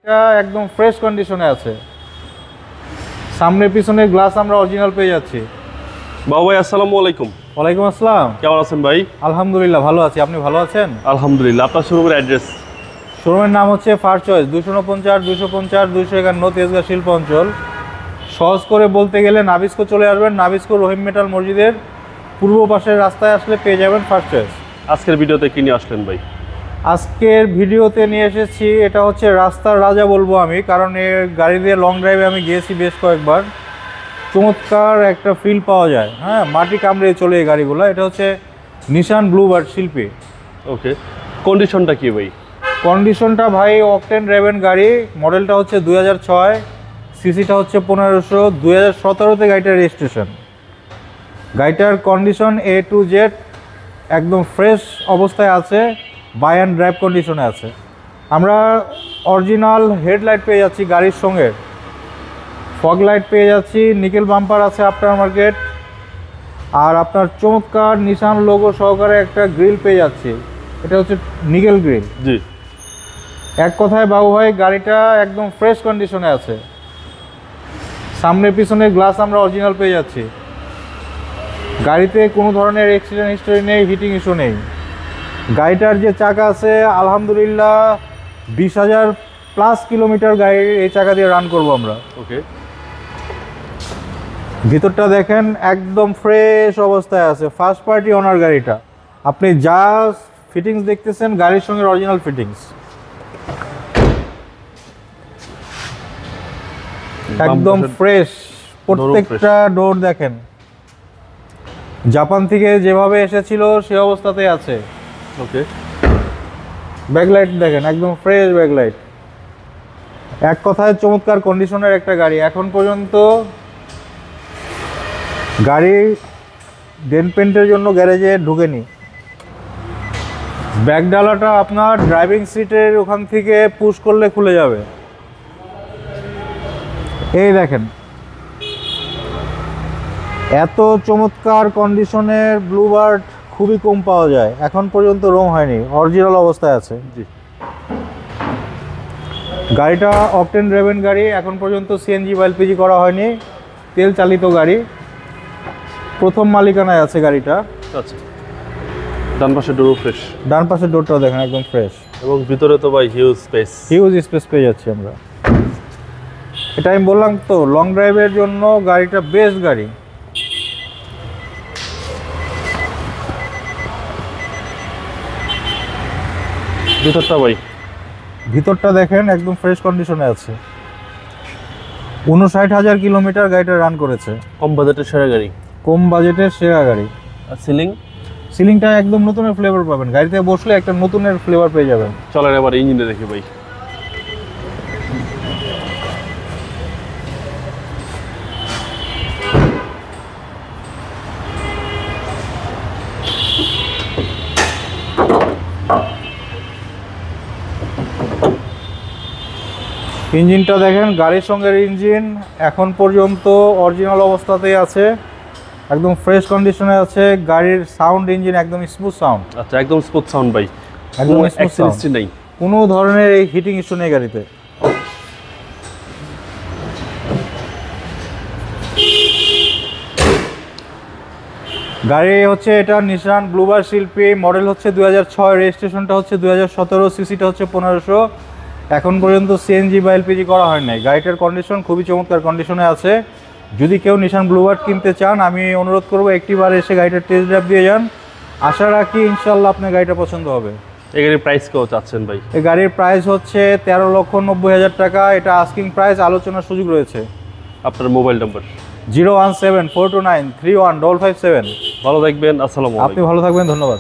এটা একদম ফ্রেশ কন্ডিশনে আছে। সামনে পিছনে গ্লাস আমরা অরিজিনাল পেয়ে যাচ্ছি। বাবু ভাই আসসালামু আলাইকুম। ওয়ালাইকুম আসসালাম। কেমন আছেন ভাই? আলহামদুলিল্লাহ ভালো আছি, আপনি ভালো আছেন? আলহামদুলিল্লাহ। আপনার শোরুমের অ্যাড্রেস? শোরুমের নাম হচ্ছে ফার্স্ট চয়েস, 249, 251, তেজগাঁ শিল্প অঞ্চল। সহজ করে বলতে গেলে নাবিস্কো চলে আসবেন, নাবিস্কো রহিম মেটাল মসজিদের পূর্ব পাশের রাস্তায় আসলে পেয়ে যাবেন ফার্স্ট চয়েস। আজকের ভিডিওতে কি নিয়ে আসলেন ভাই? আজকের ভিডিওতে নিয়ে এসেছি, এটা হচ্ছে রাস্তার রাজা বলবো আমি, কারণ এর গাড়ি দিয়ে লং ড্রাইভে আমি গিয়েছি বেশ কয়েকবার। চমৎকার একটা ফিল পাওয়া যায়, হ্যাঁ, মাটি কামড়ে চলে এই গাড়িগুলো। এটা হচ্ছে নিশান ব্লুবার্ড শিল্পী। ওকে, কন্ডিশনটা কি ভাই? কন্ডিশনটা ভাই অকটেন রেভেন গাড়ি, মডেলটা হচ্ছে 2006, সিসিটা হচ্ছে 1500, 2017তে গাড়িটার রেজিস্ট্রেশন। গাড়িটার কন্ডিশন A to Z একদম ফ্রেশ অবস্থায় আছে, বাই অ্যান্ড ড্রাইভ কন্ডিশনে আছে। আমরা অরিজিনাল হেডলাইট পেয়ে যাচ্ছি গাড়ির সঙ্গে, ফগ লাইট পেয়ে যাচ্ছি, নিকেল বাম্পার আছে আফটার মার্কেট, আর আপনার চমৎকার নিশান লোগো সহকারে একটা গ্রিল পেয়ে যাচ্ছি। এটা হচ্ছে নিকেল গ্রিল। জি, এক কথায় বাবু ভাই গাড়িটা একদম ফ্রেশ কন্ডিশনে আছে। সামনে পিছনে গ্লাস আমরা অরিজিনাল পেয়ে যাচ্ছি। গাড়িতে কোনো ধরনের অ্যাক্সিডেন্ট হিস্টোরি নেই, হিটিং ইস্যু নেই। গাড়িটার যে চাকা আছে আলহামদুলিল্লাহ 20,000+ কিলোমিটার গাড়ি এই চাকা দিয়ে রান করব আমরা। ওকে, ভিতরটা দেখেন একদম ফ্রেশ অবস্থায় আছে, ফার্স্ট পার্টি ওনার গাড়িটা। আপনি যা ফিটিংস দেখতেছেন গাড়ির সঙ্গে অরিজিনাল ফিটিংস, একদম ফ্রেশ। প্রত্যেকটা ডোর দেখেন জাপান থেকে যেভাবে এসেছিল সে অবস্থাতেই আছে। ওকে, ব্যাকলাইট দেখেন একদম ফ্রেশ ব্যাকলাইট। এক কথায় চমৎকার কন্ডিশনের একটা গাড়ি। এখন পর্যন্ত গাড়ি ডেন্ট পেন্টের জন্য গ্যারেজে ঢুকেনি। ব্যাকডালাটা আপনার ড্রাইভিং সিটের ওখান থেকে পুশ করলে খুলে যাবে। এই দেখেন এত চমৎকার কন্ডিশনের ব্লুবার্ড খুবই কম পাওয়া যায়, এখন পর্যন্ত রং হয়নি, অরিজিনাল অবস্থায় আছে। জি, গাড়িটা অকটেন রেভেন গাড়ি, এখন পর্যন্ত সিএনজি বা এলপিজি করা হয়নি, তেল চালিত গাড়ি, প্রথম মালিকানায় আছে গাড়িটা। আচ্ছা, ডান পাশে ডোর ফ্রেশ, ডান পাশের ডোরটাও দেখেন একদম ফ্রেশ, এবং ভিতরে তো ভাই হিউজ স্পেস পেয়ে যাচ্ছি আমরা। এটা আমি বললাম তো লং ড্রাইভের জন্য গাড়িটা বেস্ট গাড়ি। ভিতরটা ভাই? ভিতরটা দেখেন একদম ফ্রেশ কন্ডিশনে আছে। 59,000 কিলোমিটার গাড়িটা রান করেছে। কম বাজেটের সেরা গাড়ি, কম বাজেটের সেরা গাড়ি। আর সিলিংটা একদম নতুনের ফ্লেভার পাবেন, গাড়িতে বসলে একটা নতুনের ফ্লেভার পেয়ে যাবেন। চলেন এবার ইঞ্জিনে দেখি ভাই। ইঞ্জিনটা দেখেন গাড়ির সঙ্গে ইঞ্জিন এখন পর্যন্ত অরিজিনাল অবস্থাতেই আছে, একদম ফ্রেশ কন্ডিশনে আছে। গাড়ির সাউন্ড ইঞ্জিন একদম স্মুথ সাউন্ড। আচ্ছা, একদম স্মুথ সাউন্ড ভাই, একদম স্মুথ সাউন্ড নেই, কোনো ধরনের এই হিটিং ইস্যু নেই গাড়িতে। গাড়ি হচ্ছে এটা নিশান ব্লুবার্ড শিল্পী, মডেল হচ্ছে 2006, রেজিস্ট্রেশনটা হচ্ছে 2017, সিসিটা হচ্ছে 1500। এখন পর্যন্ত সিএনজি বা এলপিজি করা হয় নাই। গাড়িটার কন্ডিশন খুবই চমৎকার কন্ডিশনে আছে। যদি কেউ নিশান ব্লুবার্ড কিনতে চান আমি অনুরোধ করবো একটিবার এসে গাড়িটার টেস্ট ড্রাইভ দিয়ে যান, আশা রাখি ইনশাল্লাহ আপনার গাড়িটা পছন্দ হবে। এই গাড়ির প্রাইস কেউ চাচ্ছেন ভাই? এই গাড়ির প্রাইস হচ্ছে 13,90,000 টাকা, এটা আস্কিং প্রাইস, আলোচনার সুযোগ রয়েছে। আপনার মোবাইল নাম্বার? 01742931557। ভালো থাকবেন, আসসালামু আলাইকুম। আপনি ভালো থাকবেন, ধন্যবাদ।